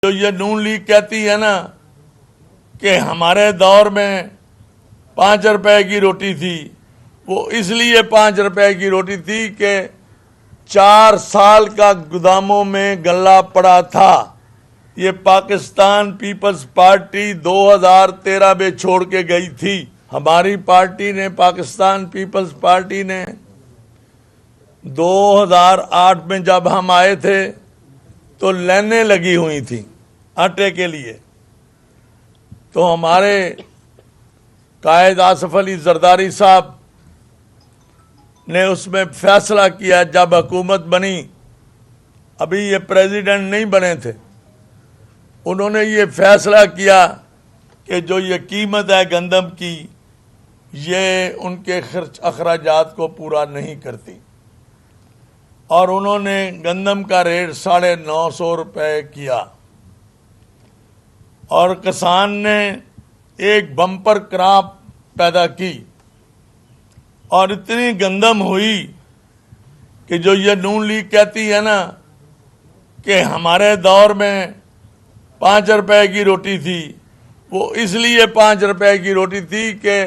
जो ये नून लीग कहती है ना कि हमारे दौर में 5 रुपए की रोटी थी, वो इसलिए 5 रुपए की रोटी थी कि 4 साल का गोदामों में गल्ला पड़ा था। ये पाकिस्तान पीपल्स पार्टी 2013 में छोड़ के गई थी। हमारी पार्टी ने, पाकिस्तान पीपल्स पार्टी ने 2008 में जब हम आए थे तो लाइनें लगी हुई थी आटे के लिए। तो हमारे कायद आसिफ अली जरदारी साहब ने उसमें फैसला किया, जब हुकूमत बनी, अभी ये प्रेसिडेंट नहीं बने थे, उन्होंने ये फैसला किया कि जो ये कीमत है गंदम की, ये उनके खर्च अखराजात को पूरा नहीं करती, और उन्होंने गंदम का रेट 950 रुपये किया। और किसान ने एक बम्पर क्रॉप पैदा की और इतनी गंदम हुई कि जो ये नून लीग कहती है ना कि हमारे दौर में 5 रुपए की रोटी थी, वो इसलिए 5 रुपए की रोटी थी कि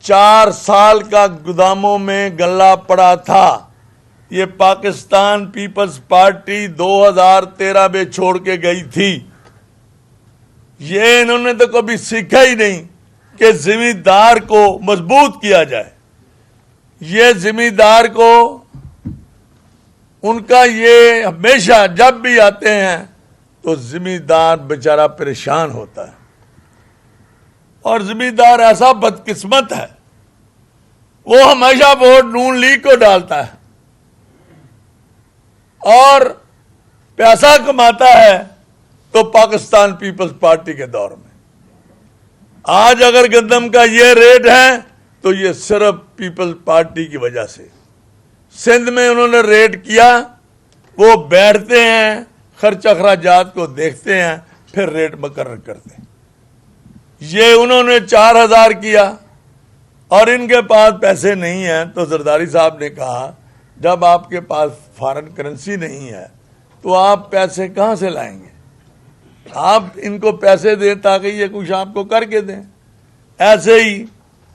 4 साल का गोदामों में गल्ला पड़ा था। ये पाकिस्तान पीपल्स पार्टी 2013 में छोड़ के गई थी। ये इन्होंने तो कभी सीखा ही नहीं कि जिम्मेदार को मजबूत किया जाए। ये जिम्मेदार को, उनका ये हमेशा जब भी आते हैं तो जिम्मेदार बेचारा परेशान होता है। और जिम्मेदार ऐसा बदकिस्मत है, वो हमेशा वोट नून लीग को डालता है और पैसा कमाता है तो पाकिस्तान पीपल्स पार्टी के दौर में। आज अगर गंदम का ये रेट है तो ये सिर्फ पीपल्स पार्टी की वजह से। सिंध में उन्होंने रेट किया, वो बैठते हैं, खर्च अखराजात को देखते हैं, फिर रेट मुकर्रर करते हैं। ये उन्होंने 4000 किया और इनके पास पैसे नहीं हैं। तो जरदारी साहब ने कहा, जब आपके पास फॉरेन करेंसी नहीं है तो आप पैसे कहाँ से लाएंगे? आप इनको पैसे दें ताकि ये कुछ आपको करके दें। ऐसे ही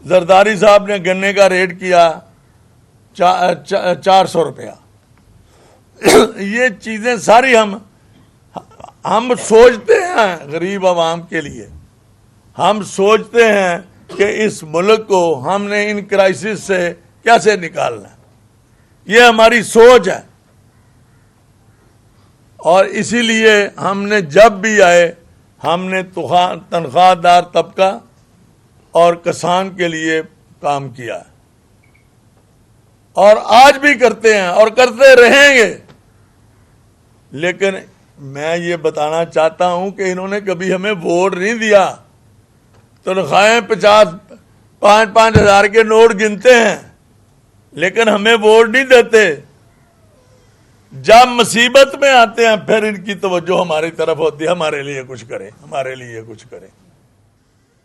जरदारी साहब ने गन्ने का रेट किया 400 रुपया। ये चीज़ें सारी हम सोचते हैं गरीब आवाम के लिए। हम सोचते हैं कि इस मुल्क को हमने इन क्राइसिस से कैसे निकालना है, ये हमारी सोच है। और इसीलिए हमने जब भी आए, हमने तनख्वाहदार तबका और किसान के लिए काम किया और आज भी करते हैं और करते रहेंगे। लेकिन मैं ये बताना चाहता हूं कि इन्होंने कभी हमें वोट नहीं दिया। तनख्वाहें 5-5 हजार के नोट गिनते हैं लेकिन हमें वोट नहीं देते। जब मुसीबत में आते हैं फिर इनकी तवज्जो हमारी तरफ होती है, हमारे लिए कुछ करें, हमारे लिए कुछ करें।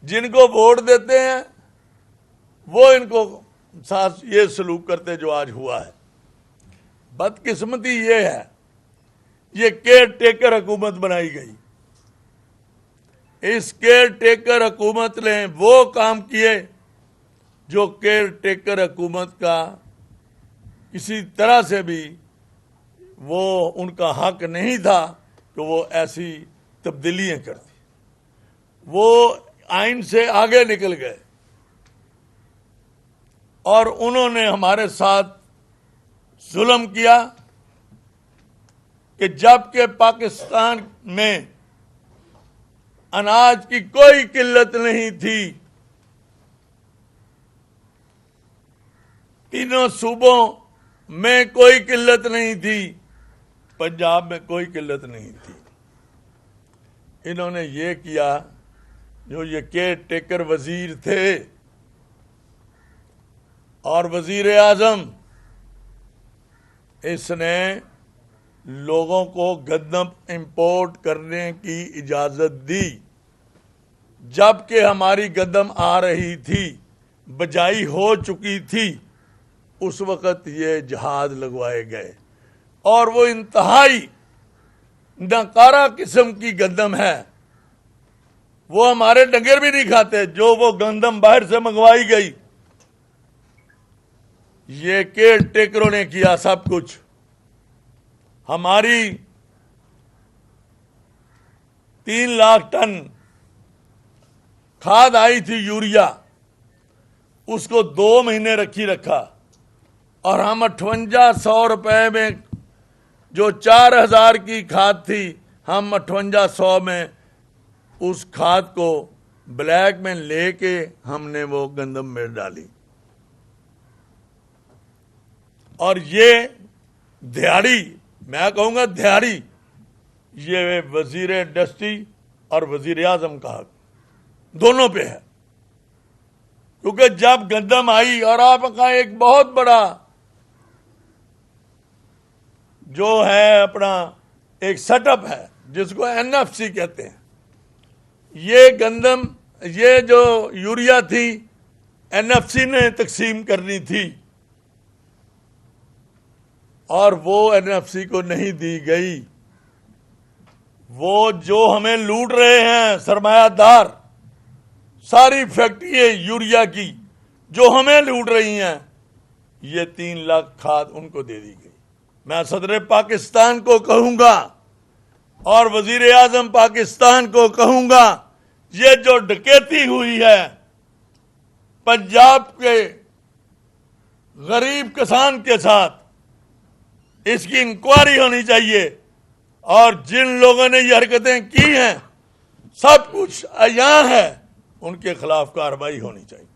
जिनको वोट देते हैं वो इनको साथ ये सलूक करते जो आज हुआ है। बदकिस्मती ये है, ये केयर टेकर हुकूमत बनाई गई। इस केयर टेकर हुकूमत ने वो काम किए जो केयर टेकर हुकूमत का किसी तरह से भी वो उनका हक नहीं था कि वो ऐसी तब्दीलियां करती। वो आइन से आगे निकल गए और उन्होंने हमारे साथ जुल्म किया कि जबकि पाकिस्तान में अनाज की कोई किल्लत नहीं थी, तीनों सूबों में कोई किल्लत नहीं थी, पंजाब में कोई किल्लत नहीं थी। इन्होंने ये किया, जो ये केयर टेकर वजीर थे और वजीर आजम, इसने लोगों को गंदम इंपोर्ट करने की इजाजत दी। जबकि हमारी गंदम आ रही थी, बजाई हो चुकी थी, उस वक्त ये जहाज लगवाए गए और वो इंतहाई नकारा किस्म की गंदम है, वो हमारे डंगर भी नहीं खाते, जो वो गंदम बाहर से मंगवाई गई। ये केयर टेकरों ने किया सब कुछ। हमारी 3 लाख टन खाद आई थी यूरिया, उसको 2 महीने रखा और हम 5800 रुपए में जो 4000 की खाद थी, हम 5800 में उस खाद को ब्लैक में लेके हमने वो गंदम में डाली। और ये दिहाड़ी, मैं कहूंगा दिहाड़ी, ये वजीर इंडस्ट्री और वजीर आजम का हक दोनों पे है। क्योंकि जब गंदम आई, और आपका एक बहुत बड़ा जो है अपना एक सेटअप है जिसको एनएफसी कहते हैं, ये गंदम, ये जो यूरिया थी एनएफसी ने तकसीम करनी थी और वो एनएफसी को नहीं दी गई। वो जो हमें लूट रहे हैं सरमायादार, सारी फैक्ट्री यूरिया की जो हमें लूट रही हैं, ये 3 लाख खाद उनको दे दी गई। मैं सदर पाकिस्तान को कहूंगा और वजीर आजम पाकिस्तान को कहूंगा, ये जो डकैती हुई है पंजाब के गरीब किसान के साथ, इसकी इंक्वायरी होनी चाहिए और जिन लोगों ने ये हरकतें की हैं, सब कुछ अयां है, उनके खिलाफ कार्रवाई होनी चाहिए।